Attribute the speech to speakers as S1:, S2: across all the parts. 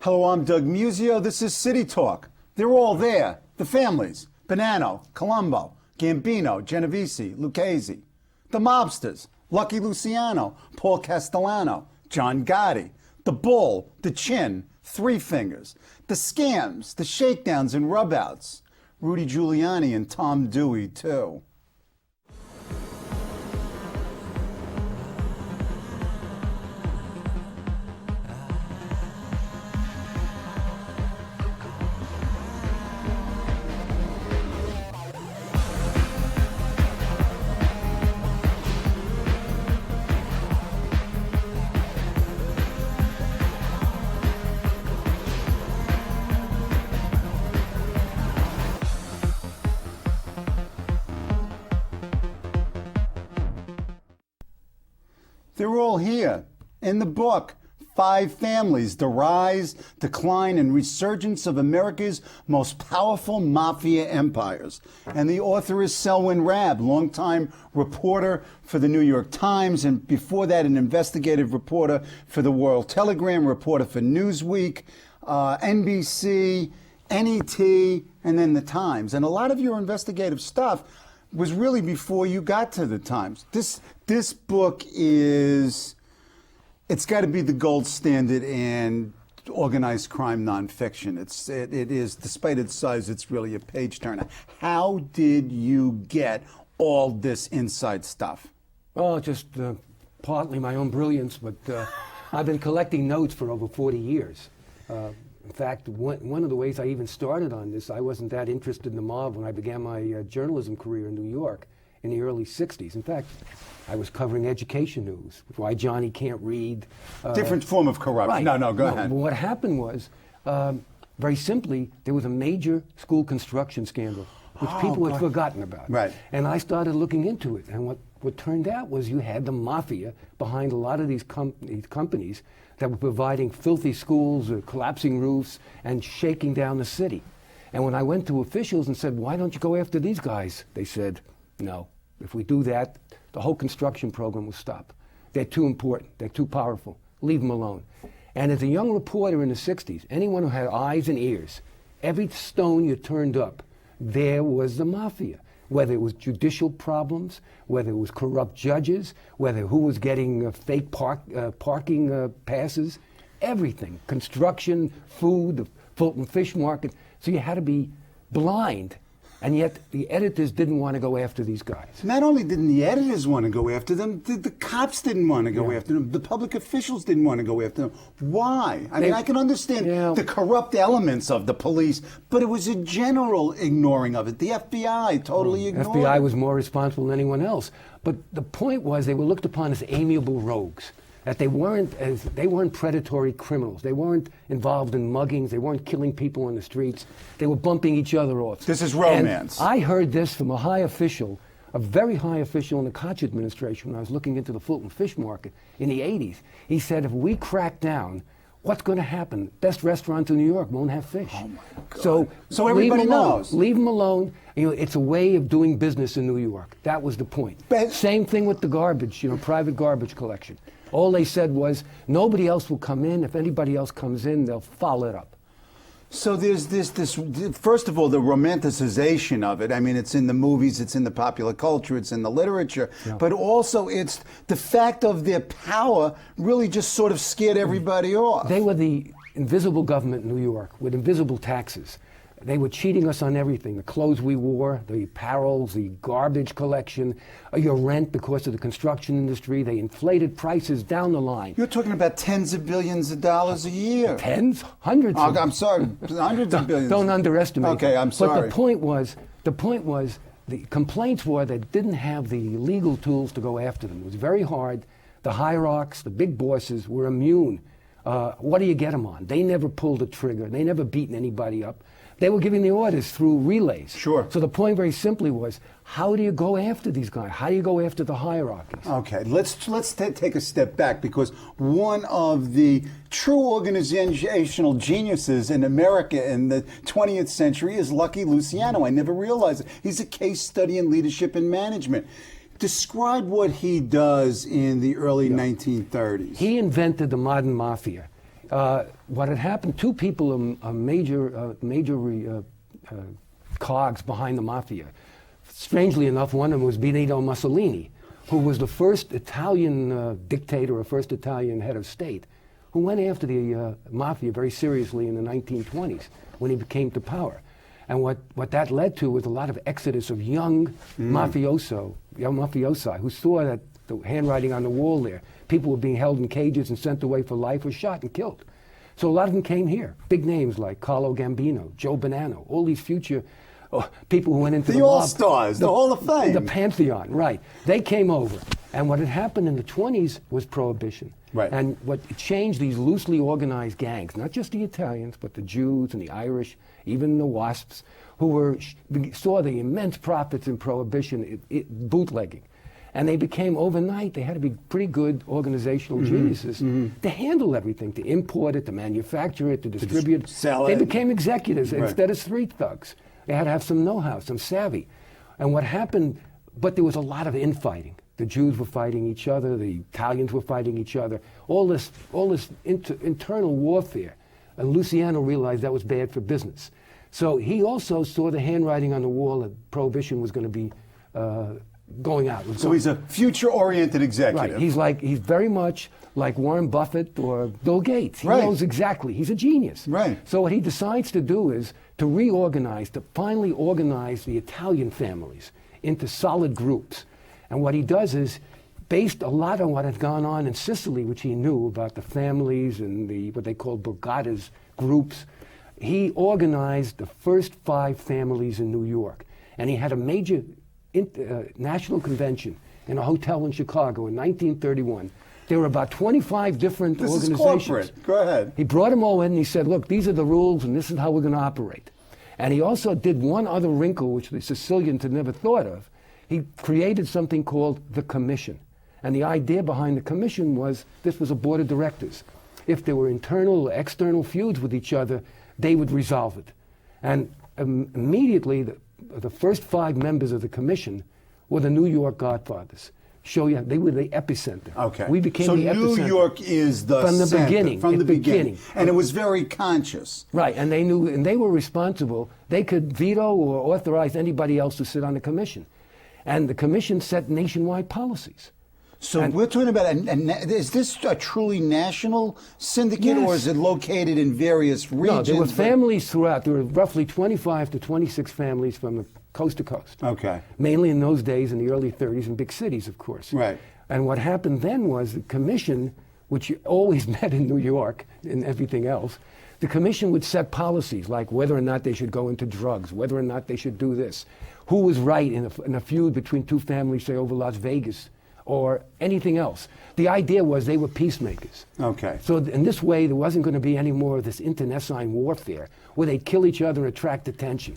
S1: Hello, I'm Doug Muzzio. This is City Talk. They're all there. The families. Bonanno, Colombo, Gambino, Genovese, Lucchese. The Mobsters. Lucky Luciano, Paul Castellano, John Gotti. The Bull, the Chin, Three Fingers. The Scams, the Shakedowns and Rubouts. Rudy Giuliani and Tom Dewey, too. They're all here in the book, Five Families, The Rise, Decline, and Resurgence of America's Most Powerful Mafia Empires. And the author is Selwyn Raab, longtime reporter for the New York Times, and before that an investigative reporter for the World Telegram, reporter for Newsweek, NBC, NET, and then the Times. And a lot of your investigative stuff was really before you got to the Times. This book is, it's got to be the gold standard in organized crime nonfiction. It is, despite its size, it's really a page turner. How did you get all this inside stuff?
S2: Oh, just partly my own brilliance, but I've been collecting notes for over 40 years. In fact, one of the ways I even started on this, I wasn't that interested in the mob when I began my journalism career in New York in the early 60s. In fact, I was covering education news, why Johnny can't read.
S1: Different form of corruption.
S2: Right.
S1: No, go ahead.
S2: What happened was, very simply, there was a major school construction scandal, which people had forgotten about.
S1: Right.
S2: And I started looking into it. And what turned out was you had the mafia behind a lot of these companies that were providing filthy schools, collapsing roofs, and shaking down the city. And when I went to officials and said, why don't you go after these guys? They said, no, if we do that, the whole construction program will stop. They're too important, they're too powerful, leave them alone. And as a young reporter in the 60s, anyone who had eyes and ears, every stone you turned up, there was the mafia. Whether it was judicial problems, whether it was corrupt judges, whether who was getting fake parking passes, everything. Construction, food, the Fulton Fish Market. So you had to be blind. And yet the editors didn't want to go after these guys.
S1: Not only didn't the editors want to go after them, the cops didn't want to go after them. The public officials didn't want to go after them. Why? I mean, I can understand the corrupt elements of the police, but it was a general ignoring of it. The FBI totally ignored it.
S2: FBI was more responsible than anyone else. But the point was they were looked upon as amiable rogues. That they weren't predatory criminals. They weren't involved in muggings. They weren't killing people in the streets. They were bumping each other off.
S1: This is romance.
S2: And I heard this from a high official, a very high official in the Koch administration when I was looking into the Fulton Fish Market in the 80s. He said, if we crack down, what's going to happen? Best restaurants in New York won't have fish.
S1: Oh my God. So everybody knows.
S2: Leave them alone. You know, it's a way of doing business in New York. That was the point. Same thing with the garbage, private garbage collection. All they said was, nobody else will come in. If anybody else comes in, they'll foul it up.
S1: So there's this, first of all, the romanticization of it. I mean, it's in the movies, it's in the popular culture, it's in the literature, but also it's the fact of their power really just sort of scared everybody off.
S2: They were the invisible government in New York with invisible taxes. They were cheating us on everything, the clothes we wore, the apparels, the garbage collection, your rent because of the construction industry. They inflated prices down the line.
S1: You're talking about tens of billions of dollars a year.
S2: Tens? Hundreds.
S1: I'm sorry, hundreds of billions.
S2: Don't underestimate.
S1: Okay, I'm sorry.
S2: But the point was, the complaints were they didn't have the legal tools to go after them. It was very hard. The hierarchs, the big bosses were immune. What do you get them on? They never pulled a trigger. They never beaten anybody up. They were giving the orders through relays.
S1: Sure.
S2: So the point very simply was, how do you go after these guys? How do you go after the hierarchies?
S1: Okay, let's take a step back, because one of the true organizational geniuses in America in the 20th century is Lucky Luciano. I never realized it. He's a case study in leadership and management. Describe what he does in the early 1930s.
S2: He invented the modern mafia. what had happened, two people are major cogs behind the Mafia. Strangely enough, one of them was Benito Mussolini, who was the first Italian dictator or first Italian head of state, who went after the Mafia very seriously in the 1920s when he came to power. And what that led to was a lot of exodus of young mafiosi who saw that the handwriting on the wall there. People were being held in cages and sent away for life or shot and killed. So a lot of them came here. Big names like Carlo Gambino, Joe Bonanno, all these future people who went into the
S1: All-Stars, the Hall of Fame.
S2: The Pantheon, right. They came over. And what had happened in the 20s was Prohibition.
S1: Right.
S2: And what changed these loosely organized gangs, not just the Italians, but the Jews and the Irish, even the WASPs, who saw the immense profits in Prohibition, bootlegging. And they became, overnight, they had to be pretty good organizational geniuses to handle everything, to import it, to manufacture it, to distribute it.
S1: Sell
S2: They
S1: it.
S2: became executives instead of street thugs. They had to have some know-how, some savvy. And what happened, but there was a lot of infighting. The Jews were fighting each other, the Italians were fighting each other, all this internal warfare. And Luciano realized that was bad for business. So he also saw the handwriting on the wall that Prohibition was going to be going out.
S1: So he's a future-oriented executive.
S2: Right. He's very much like Warren Buffett or Bill Gates. He
S1: Right.
S2: knows exactly. He's a genius.
S1: Right.
S2: So what he decides to do is to reorganize, to finally organize the Italian families into solid groups. And what he does is, based a lot on what had gone on in Sicily, which he knew about the families and what they called Borgatas groups, he organized the first 5 families in New York. And he had a major national convention in a hotel in Chicago in 1931. There were about 25 different organizations.
S1: This is corporate. Go ahead.
S2: He brought them all in and he said, look, these are the rules and this is how we're going to operate. And he also did one other wrinkle, which the Sicilians had never thought of. He created something called the Commission. And the idea behind the Commission was this was a board of directors. If there were internal or external feuds with each other, they would resolve it. And immediately, the first 5 members of the Commission were the New York Godfathers. They were the epicenter.
S1: Okay.
S2: We became
S1: so
S2: the epicenter.
S1: New York is the
S2: From the
S1: center,
S2: beginning.
S1: From the
S2: at the
S1: beginning. And it was very conscious.
S2: Right, and they knew, and they were responsible. They could veto or authorize anybody else to sit on the Commission. And the Commission set nationwide policies.
S1: So we're talking about, is this a truly national syndicate,
S2: Yes.
S1: or is it located in various regions?
S2: No, there were families throughout. There were roughly 25 to 26 families from coast to coast.
S1: Okay.
S2: Mainly in those days, in the early 30s, in big cities, of course.
S1: Right.
S2: And what happened then was the Commission, which always met in New York and everything else, the Commission would set policies like whether or not they should go into drugs, whether or not they should do this, who was right in a feud between 2 families, say, over Las Vegas, or anything else. The idea was they were peacemakers.
S1: Okay.
S2: So in this way, there wasn't going to be any more of this internecine warfare where they'd kill each other and attract attention.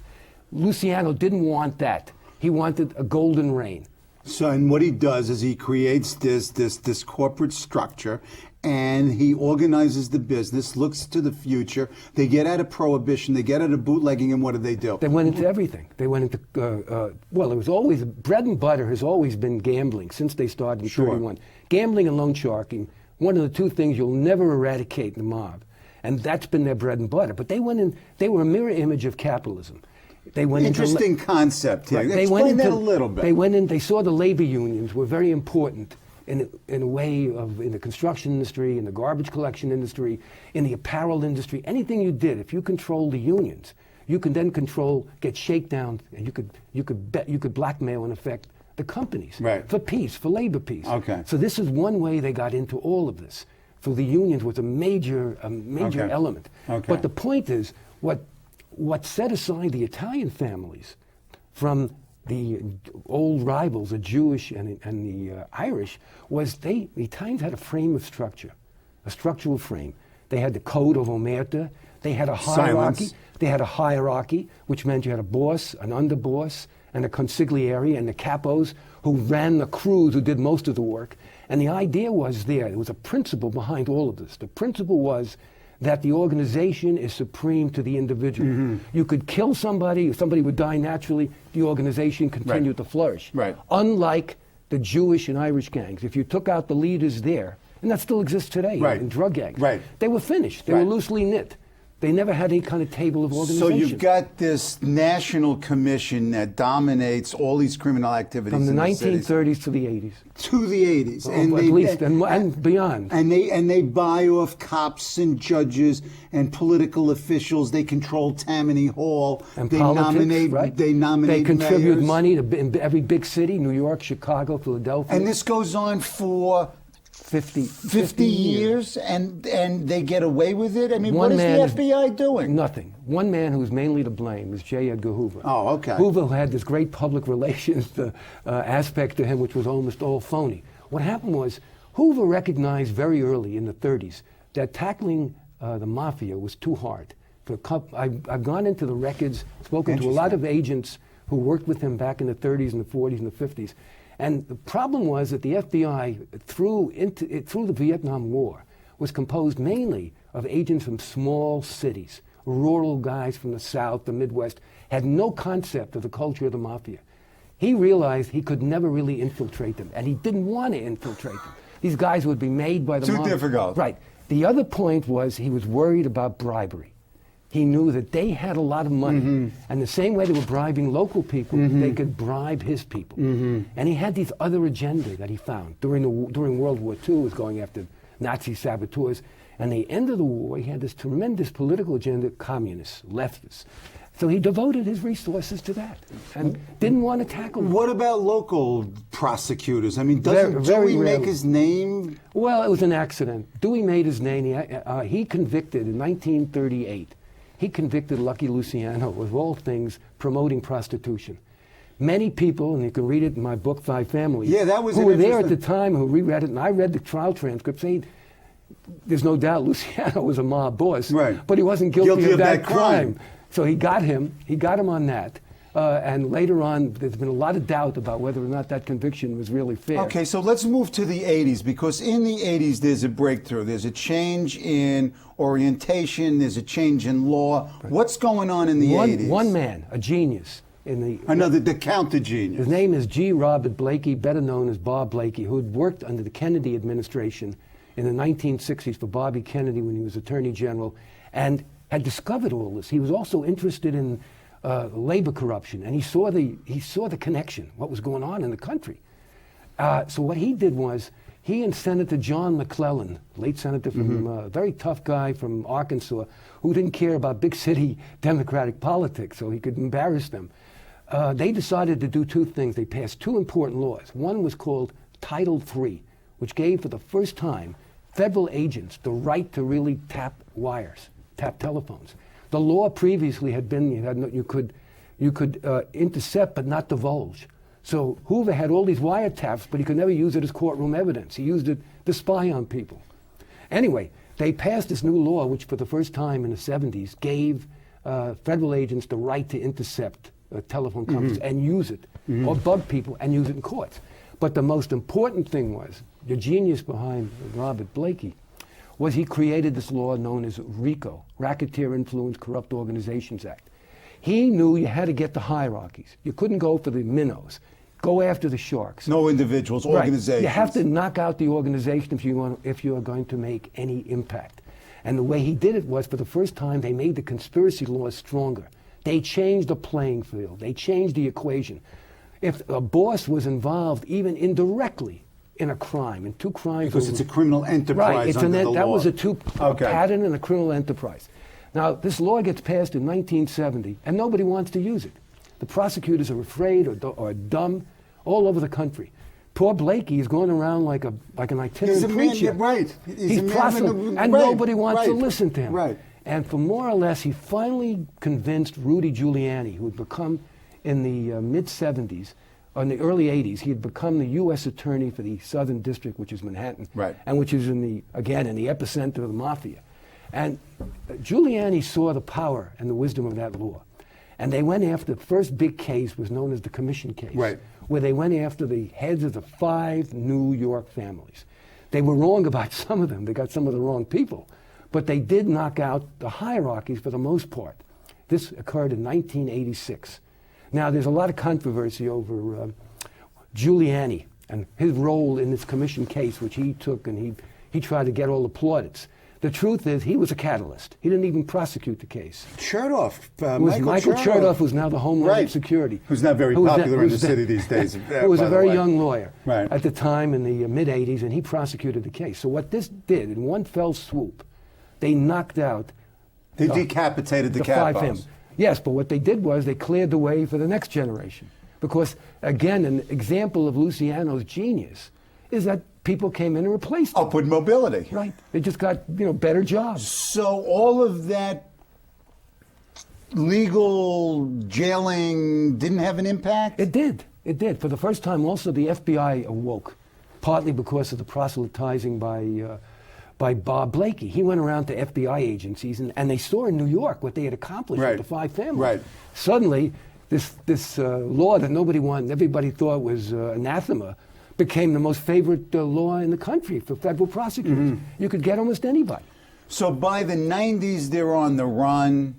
S2: Luciano didn't want that. He wanted a golden reign.
S1: So, and what he does is he creates this corporate structure, and he organizes the business, looks to the future. They get out of Prohibition, they get out of bootlegging, and what do?
S2: They went into everything. They went into, well, it was always, bread and butter has always been gambling since they started in
S1: Sure.
S2: 31. Gambling and loan sharking, one of the 2 things you'll never eradicate in the mob. And that's been their bread and butter. But they went in, they were a mirror image of capitalism. They went
S1: Interesting concept here.
S2: Right.
S1: Explain that a little bit.
S2: They went in, they saw the labor unions were very important in a way of, in the construction industry, in the garbage collection industry, in the apparel industry, anything you did, if you control the unions, you can then get shakedowns, and you could blackmail, in effect, the companies.
S1: Right.
S2: For peace, for labor peace.
S1: Okay.
S2: So this is one way they got into all of this. So the unions was a major
S1: Okay.
S2: element.
S1: Okay.
S2: But the point is, what set aside the Italian families from the old rivals, the Jewish and the Irish, was the Italians had a frame of structure, a structural frame. They had the code of Omerta. They had a hierarchy.
S1: Silence.
S2: They had a hierarchy, which meant you had a boss, an underboss, and a consigliere, and the capos who ran the crews who did most of the work. And the idea was there was a principle behind all of this. The principle was that the organization is supreme to the individual.
S1: Mm-hmm.
S2: You could kill somebody, somebody would die naturally, the organization continued to flourish.
S1: Right.
S2: Unlike the Jewish and Irish gangs. If you took out the leaders there, And that still exists today
S1: Right.
S2: in drug gangs.
S1: Right.
S2: They were finished. They
S1: Right.
S2: were loosely knit. They never had any kind of table of
S1: So
S2: organization.
S1: you've got this national commission that dominates all these criminal activities
S2: From the
S1: in the cities.
S2: 1930s to the 80s.
S1: To the 80s.
S2: At least, and beyond.
S1: And they buy off cops and judges and political officials. They control Tammany Hall.
S2: And
S1: they
S2: politics,
S1: nominate,
S2: right?
S1: They nominate
S2: They contribute
S1: mayors.
S2: money to in every big city, New York, Chicago, Philadelphia.
S1: And this goes on for 50 years, and they get away with it? I mean, what is the FBI doing?
S2: Nothing. One man who's mainly to blame is J. Edgar Hoover.
S1: Oh, okay.
S2: Hoover had this great public relations aspect to him, which was almost all phony. What happened was, Hoover recognized very early in the 30s that tackling the mafia was too hard. I've gone into the records, spoken to a lot of agents who worked with him back in the 30s and the 40s and the 50s. And the problem was that the FBI, through the Vietnam War, was composed mainly of agents from small cities, rural guys from the South, the Midwest, had no concept of the culture of the mafia. He realized he could never really infiltrate them, and he didn't want to infiltrate them. These guys would be made by the
S1: Too
S2: mafia.
S1: difficult.
S2: Right. The other point was he was worried about bribery. He knew that they had a lot of money, and the same way they were bribing local people, they could bribe his people. And he had these other agenda that he found during World War II. Was going after Nazi saboteurs, and the end of the war, he had this tremendous political agenda: communists, leftists. So he devoted his resources to that, and didn't want to tackle them.
S1: What about local prosecutors? I mean, doesn't
S2: Very
S1: Dewey make
S2: rarely.
S1: his name?
S2: Well, it was an accident. Dewey made his name. He convicted in 1938. He convicted Lucky Luciano of all things promoting prostitution. Many people, and you can read it in my book, Five Families,
S1: Yeah, that was
S2: who
S1: an
S2: were there at the
S1: interesting-
S2: time, who reread it, and I read the trial transcript, saying there's no doubt Luciano was a mob boss,
S1: Right.
S2: but he wasn't guilty
S1: of that crime.
S2: So he got him on that. And later on, there's been a lot of doubt about whether or not that conviction was really fair.
S1: Okay, so let's move to the 80s, because in the 80s there's a breakthrough. There's a change in orientation, there's a change in law. What's going on in the 80s?
S2: One man, a genius.
S1: The counter genius.
S2: His name is G. Robert Blakey, better known as Bob Blakey, who had worked under the Kennedy administration in the 1960s for Bobby Kennedy when he was Attorney General, and had discovered all this. He was also interested in labor corruption, and he saw the connection, what was going on in the country. So what he did was, he and Senator John McClellan, late senator from a very tough guy from Arkansas, who didn't care about big city Democratic politics, so he could embarrass them. They decided to do two things. They passed two important laws. One was called Title III, which gave for the first time federal agents the right to really tap wires, tap telephones. The law previously had been you could intercept but not divulge. So Hoover had all these wiretaps, but he could never use it as courtroom evidence. He used it to spy on people. Anyway, they passed this new law, which for the first time in the 70s gave federal agents the right to intercept telephone companies and use it, or bug people and use it in courts. But the most important thing was, the genius behind Robert Blakey, was he created this law known as RICO, Racketeer Influence Corrupt Organizations Act. He knew you had to get the hierarchies. You couldn't go for the minnows. Go after the sharks.
S1: No individuals,
S2: Right.
S1: organizations.
S2: You have to knock out the organization if you are going to make any impact. And the way he did it was, for the first time, they made the conspiracy laws stronger. They changed the playing field. They changed the equation. If a boss was involved, even indirectly, in a crime, in two crimes...
S1: Because it's a criminal enterprise
S2: right,
S1: under the
S2: that
S1: law.
S2: was a pattern and a criminal enterprise. Now, this law gets passed in 1970, and nobody wants to use it. The prosecutors are afraid or dumb all over the country. Poor Blakey is going around like an itinerant preacher.
S1: Right.
S2: He's proselyting, and nobody wants to listen to him.
S1: Right.
S2: And for more or less, he finally convinced Rudy Giuliani, who had become, in the mid-70s, or in the early 80s, he had become the U.S. Attorney for the Southern District, which is Manhattan,
S1: Right.
S2: and which is in the epicenter of the Mafia. And Giuliani saw the power and the wisdom of that law. And they went after, the first big case was known as the Commission case,
S1: Right.
S2: where they went after the heads of the 5 New York families. They were wrong about some of them. They got some of the wrong people. But they did knock out the hierarchies for the most part. This occurred in 1986. Now, there's a lot of controversy over Giuliani and his role in this Commission case, which he took, and he tried to get all the plaudits. The truth is, he was a catalyst. He didn't even prosecute the case.
S1: Chertoff.
S2: It was Michael Chertoff, who's now the Homeland Security.
S1: Who's not very popular in the city these days.
S2: Who was a very young lawyer
S1: right.
S2: at the time in the mid-'80s, and he prosecuted the case. So what this did, in one fell swoop, they knocked out...
S1: They decapitated the
S2: five
S1: capos.
S2: families. Yes, but what they did was they cleared the way for the next generation. Because, again, an example of Luciano's genius is that people came in and replaced them.
S1: Upward mobility.
S2: Right. They just got, better jobs.
S1: So all of that legal jailing didn't have an impact?
S2: It did. It did. For the first time, also, the FBI awoke, partly because of the proselytizing by Bob Blakey. He went around to FBI agencies, and they saw in New York what they had accomplished with the five families.
S1: Right.
S2: Suddenly, this law that nobody wanted, everybody thought was anathema, became the most favorite law in the country for federal prosecutors. You could get almost anybody.
S1: So by the 90s, they're on the run.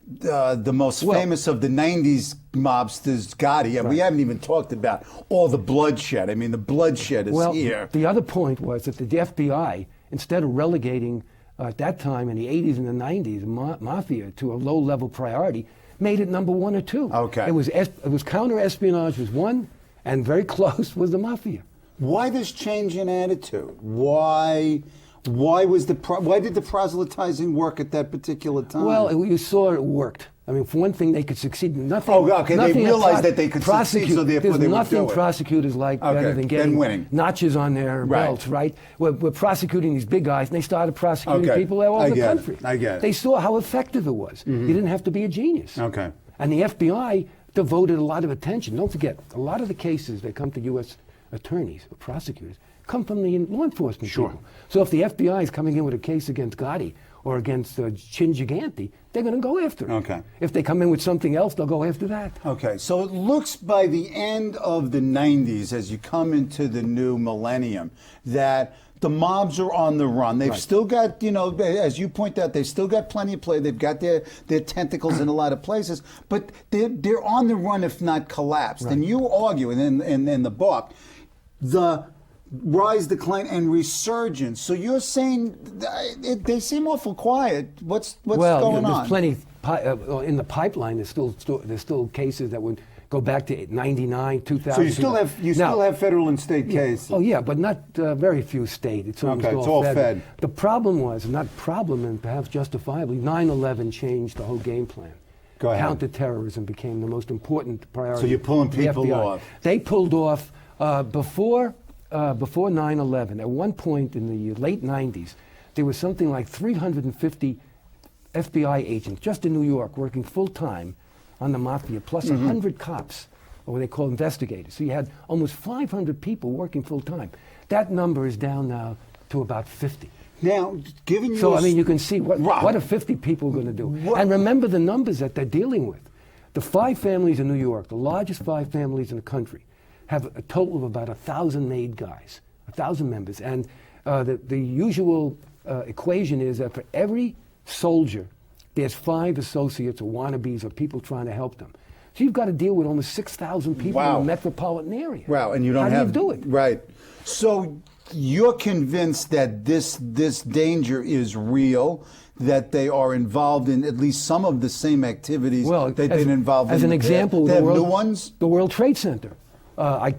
S1: The most famous of the 90s mobsters, Gotti. And we haven't even talked about all the bloodshed. I mean, the bloodshed is here.
S2: The other point was that the FBI, instead of relegating, at that time in the 80s and the 90s, Mafia to a low-level priority, made it number 1 or 2.
S1: Okay.
S2: It was counter-espionage was 1, and very close was the Mafia.
S1: Why this change in attitude? Why did the proselytizing work at that particular time?
S2: Well, you saw it worked. I mean, for one thing, they could succeed.
S1: They realized that they could succeed, so therefore they would do it.
S2: There's nothing prosecutors like better than getting
S1: winning.
S2: Notches on their belts, right? We're prosecuting these big guys, and they started prosecuting people all over the country.
S1: I get it.
S2: They saw how effective it was. You didn't have to be a genius.
S1: Okay.
S2: And the FBI devoted a lot of attention. Don't forget, a lot of the cases that come to U.S. attorneys or prosecutors come from the law enforcement people. So if the FBI is coming in with a case against Gotti or against Chin Gigante, they're going to go after it.
S1: Okay.
S2: If they come in with something else, they'll go after that.
S1: Okay, so it looks by the end of the 90s, as you come into the new millennium, that the mobs are on the run. They've still got, as you point out, they've still got plenty of play. They've got their tentacles in a lot of places, but they're on the run, if not collapsed. And you argue in the book, the rise, decline, and resurgence. So you're saying they seem awful quiet. What's going on?
S2: Well, there's plenty in the pipeline. There's still cases that would go back to 99, 2000.
S1: So you still have federal and state cases.
S2: Oh yeah, but not very few state. It's almost
S1: it's all fed.
S2: The problem was, not problem, and perhaps justifiably, 9/11 changed the whole game plan.
S1: Go ahead.
S2: Counterterrorism became the most important priority.
S1: So you're pulling people off.
S2: They pulled off before 9/11. At one point in the late 90s, there was something like 350 FBI agents just in New York working full-time on the Mafia, plus 100 cops, or what they call investigators. So you had almost 500 people working full-time. That number is down now to about 50.
S1: Now, given
S2: So, I mean, you can see what are 50 people going to do? And remember the numbers that they're dealing with. The 5 families in New York, the largest 5 families in the country, have a total of about 1,000 made guys, 1,000 members. And the usual equation is that for every soldier, there's 5 associates or wannabes or people trying to help them. So you've got to deal with almost 6,000 people in the metropolitan area.
S1: Wow, and you don't
S2: How do you do it?
S1: Right. So you're convinced that this danger is real, that they are involved in at least some of the same activities that they've been involved in.
S2: As an example,
S1: they have new ones?
S2: The World Trade Center. I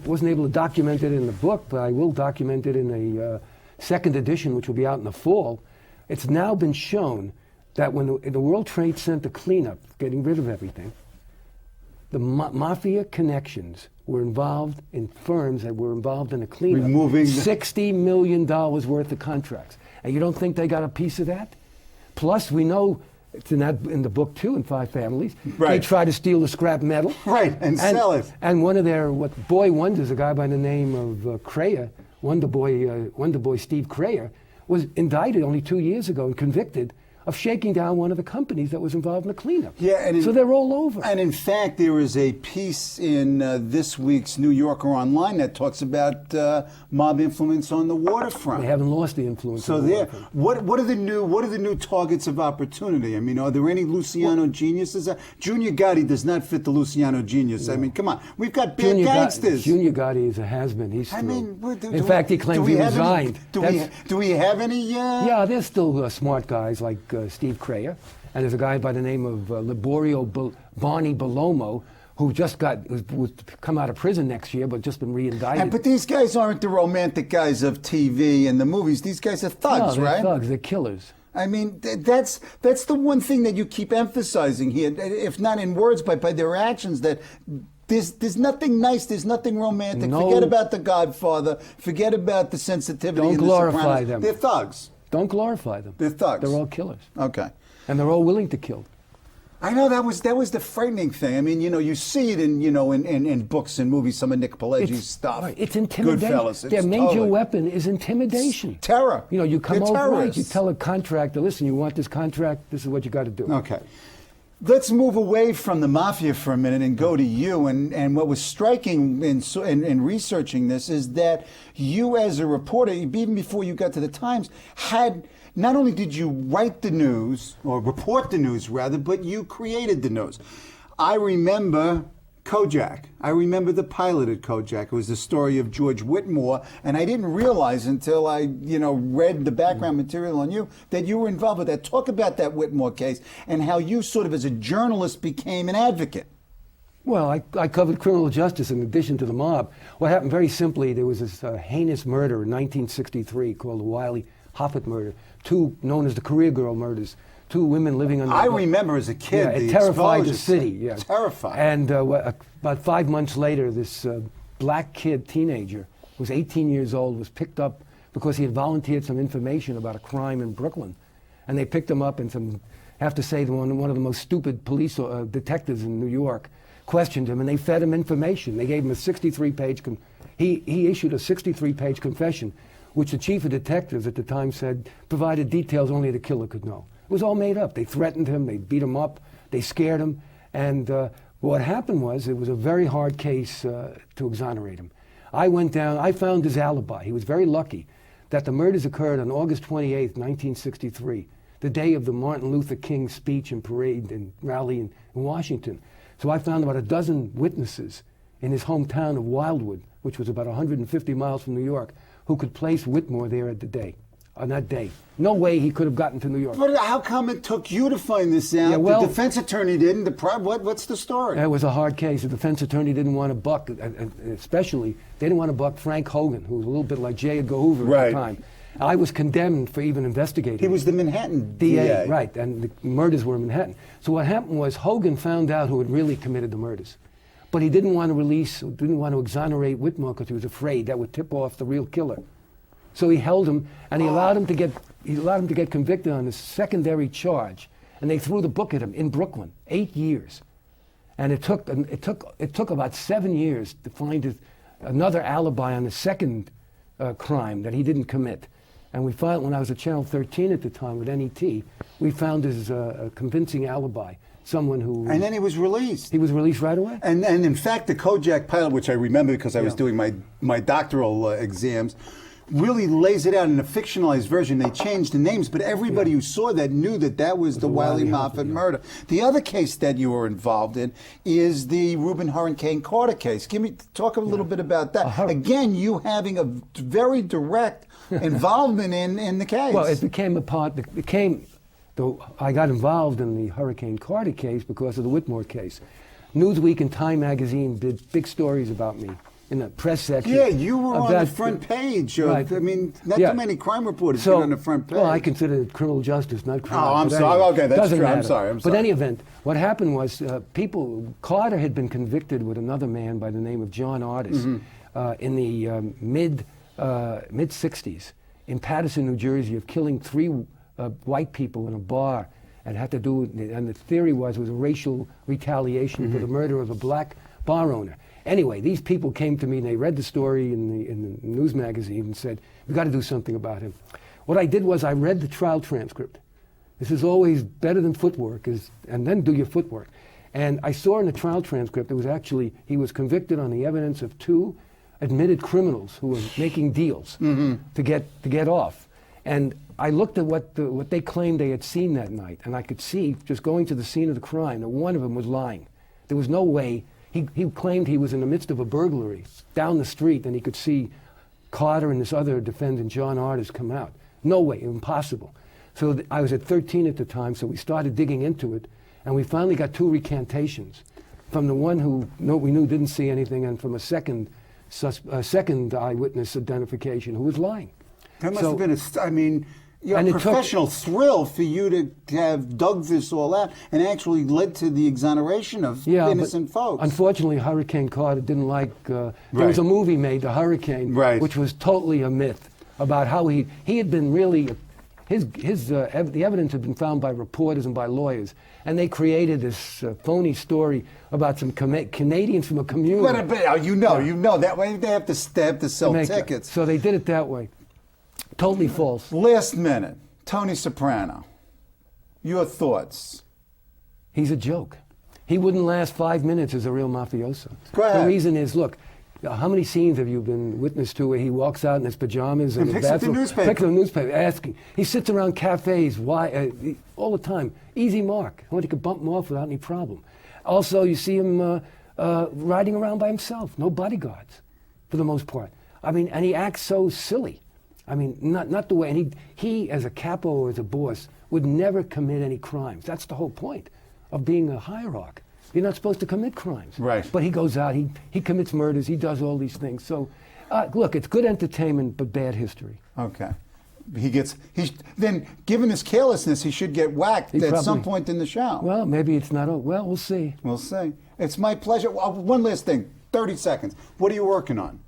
S2: wasn't able to document it in the book, but I will document it in a second edition, which will be out in the fall. It's now been shown that when the World Trade Center cleanup, getting rid of everything, the Mafia connections were involved in firms that were involved in the cleanup.
S1: Removing
S2: $60 million worth of contracts. And you don't think they got a piece of that? Plus, we know, it's in the book too, in 5 families, they try to steal the scrap metal.
S1: Right, and sell it.
S2: And one of their boy wonders, a guy by the name of Crayer, Wonder Boy Steve Crayer, was indicted only 2 years ago and convicted of shaking down one of the companies that was involved in the cleanup.
S1: Yeah, and
S2: so they're all over.
S1: And in fact, there is a piece in this week's New Yorker Online that talks about mob influence on the waterfront.
S2: They haven't lost the influence.
S1: So
S2: on the
S1: there,
S2: waterfront.
S1: what are the new targets of opportunity? I mean, are there any Luciano geniuses? Junior Gotti does not fit the Luciano genius. No. I mean, come on, we've got bad gangsters.
S2: Junior Gotti is a has-been. He's through.
S1: I mean,
S2: in fact, he claims he resigned.
S1: Do we have any?
S2: Yeah, there's still smart guys like Steve Crayer, and there's a guy by the name of Liborio Barney Bellomo, who just was come out of prison next year, but just been re-indicted.
S1: But these guys aren't the romantic guys of TV and the movies. These guys are thugs,
S2: no, they're
S1: right?
S2: Thugs. They're killers.
S1: I mean, that's the one thing that you keep emphasizing here, if not in words, but by their actions, that there's nothing nice, there's nothing romantic.
S2: No.
S1: Forget about The Godfather. Forget about the sensitivity.
S2: Don't
S1: in
S2: glorify
S1: The
S2: them.
S1: They're thugs.
S2: Don't glorify them.
S1: They're thugs.
S2: They're all killers.
S1: Okay.
S2: And they're all willing to kill.
S1: I know that was the frightening thing. I mean, you see it in books and movies, some of Nick Pileggi's stuff.
S2: Right. It's intimidation.
S1: Goodfellas.
S2: Their major weapon is intimidation.
S1: It's terror.
S2: You come
S1: They're
S2: over,
S1: terrorists.
S2: you tell a contractor, listen, you want this contract, this is what you got to do.
S1: Okay. Let's move away from the Mafia for a minute and go to you. And what was striking in researching this is that you, as a reporter, even before you got to the Times, had not only did you write the news, or report the news rather, but you created the news. I remember Kojak. I remember the pilot at Kojak. It was the story of George Whitmore, and I didn't realize until I, read the background material on you that you were involved with that. Talk about that Whitmore case and how you sort of, as a journalist, became an advocate.
S2: Well, I covered criminal justice in addition to the mob. What happened very simply, there was this heinous murder in 1963 called the Wiley Hoffett murder, two known as the Career Girl murders. Two women living on.
S1: I remember as a kid.
S2: Yeah, it terrified the city. Yeah,
S1: terrified.
S2: And about 5 months later, this black kid, teenager, who was 18 years old, was picked up because he had volunteered some information about a crime in Brooklyn, and they picked him up. And I have to say, one of the most stupid police detectives in New York questioned him, and they fed him information. They gave him a 63-page. He issued a 63-page confession, which the chief of detectives at the time said provided details only the killer could know. It was all made up. They threatened him, they beat him up, they scared him, and what happened was it was a very hard case to exonerate him. I went down, I found his alibi. He was very lucky that the murders occurred on August 28th, 1963, the day of the Martin Luther King speech and parade and rally in Washington. So I found about a dozen witnesses in his hometown of Wildwood, which was about 150 miles from New York, who could place Whitmore there on that day. No way he could have gotten to New York.
S1: But how come it took you to find this out?
S2: Yeah, well,
S1: the defense attorney didn't. What's the story?
S2: It was a hard case. The defense attorney didn't want to buck, especially, they didn't want to buck Frank Hogan, who was a little bit like J. Edgar Hoover at the time. I was condemned for even investigating.
S1: He was the Manhattan DA.
S2: Right, and the murders were in Manhattan. So what happened was Hogan found out who had really committed the murders. But he didn't want to exonerate Whitmore because he was afraid that would tip off the real killer. So he held him, and he allowed him to get convicted on a secondary charge, and they threw the book at him in Brooklyn, 8 years, and it took about 7 years to find another alibi on the second crime that he didn't commit, and we found, when I was at Channel 13 at the time with NET, we found his convincing alibi. Someone who...
S1: And then he was released.
S2: He was released right away.
S1: And in fact, the Kojak pilot, which I remember because I was doing my doctoral exams, really lays it out in a fictionalized version. They changed the names, but everybody who saw that knew that was the Wiley Moffett murder. The other case that you were involved in is the Reuben Hurricane Carter case. Talk a little bit about that. Again, you having a very direct involvement in the case.
S2: Well, I got involved in the Hurricane Carter case because of the Whitmore case. Newsweek and Time magazine did big stories about me in the press section.
S1: Yeah, you were on the front page.
S2: Right.
S1: I mean, not too many crime reporters get on the front page.
S2: Well, I consider it criminal justice, not criminal.
S1: Oh, I'm sorry. Okay, that's true. I'm sorry.
S2: But in any event, what happened was Carter had been convicted with another man by the name of John Artis in the mid-'60s in Paterson, New Jersey, of killing 3 white people in a bar, and the theory was a racial retaliation for the murder of a black bar owner. Anyway, these people came to me and they read the story in the news magazine and said, we've got to do something about him. What I did was I read the trial transcript. This is always better than footwork, and then do your footwork. And I saw in the trial transcript, he was convicted on the evidence of 2 admitted criminals who were making deals to get off. And I looked at what they claimed they had seen that night, and I could see, just going to the scene of the crime, that one of them was lying. There was no way. He claimed he was in the midst of a burglary down the street, and he could see Carter and this other defendant, John Artis, come out. No way, impossible. So I was at 13 at the time, so we started digging into it, and we finally got 2 recantations from the one who we knew didn't see anything, and from a second eyewitness identification who was lying.
S1: That must have been a professional thrill for you to have dug this all out and actually led to the exoneration of innocent folks.
S2: Unfortunately, Hurricane Carter didn't like. There was a movie made, The Hurricane, which was totally a myth about how he had been really. The evidence had been found by reporters and by lawyers, and they created this phony story about some Canadians from a community.
S1: But you know that way they have to sell tickets.
S2: So they did it that way. Totally false.
S1: Last minute, Tony Soprano. Your thoughts?
S2: He's a joke. He wouldn't last 5 minutes as a real mafioso.
S1: Go ahead.
S2: The reason is, look, how many scenes have you been witness to where he walks out in his pajamas and
S1: picks up the newspaper?
S2: Picks up the newspaper, asking. He sits around cafes all the time. Easy mark. He could bump him off without any problem. Also, you see him riding around by himself. No bodyguards, for the most part. And he acts so silly. Not the way. And he, as a capo or as a boss, would never commit any crimes. That's the whole point of being a hierarch. You're not supposed to commit crimes.
S1: Right.
S2: But he goes out, he commits murders, he does all these things. So, look, it's good entertainment, but bad history.
S1: Okay. Then, given his carelessness, he should get whacked at some point in the show.
S2: Well, maybe it's not. Well, we'll see.
S1: We'll see. It's my pleasure. One last thing, 30 seconds. What are you working on?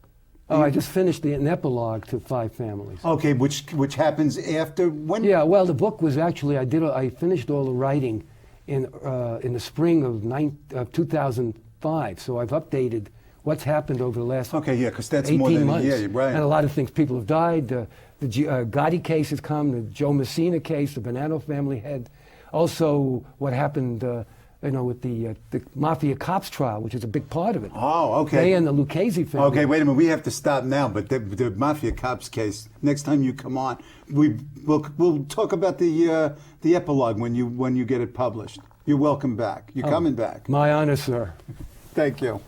S2: I just finished an epilogue to 5 Families.
S1: Okay, which happens after when?
S2: Yeah, well, the book was actually, I finished all the writing in the spring of 2005. So I've updated what's happened over the last
S1: because that's
S2: 18
S1: more than
S2: months.
S1: a year, right?
S2: And a lot of things, people have died. The Gotti case has come, the Joe Messina case, the Bonanno family head. Also, what happened with the Mafia cops trial, which is a big part of it.
S1: Oh, okay.
S2: They and the Lucchese family.
S1: Okay, wait a minute. We have to stop now. But the Mafia cops case. Next time you come on, we'll talk about the epilogue when you get it published. You're welcome back. You're coming back.
S2: My honor, sir.
S1: Thank you.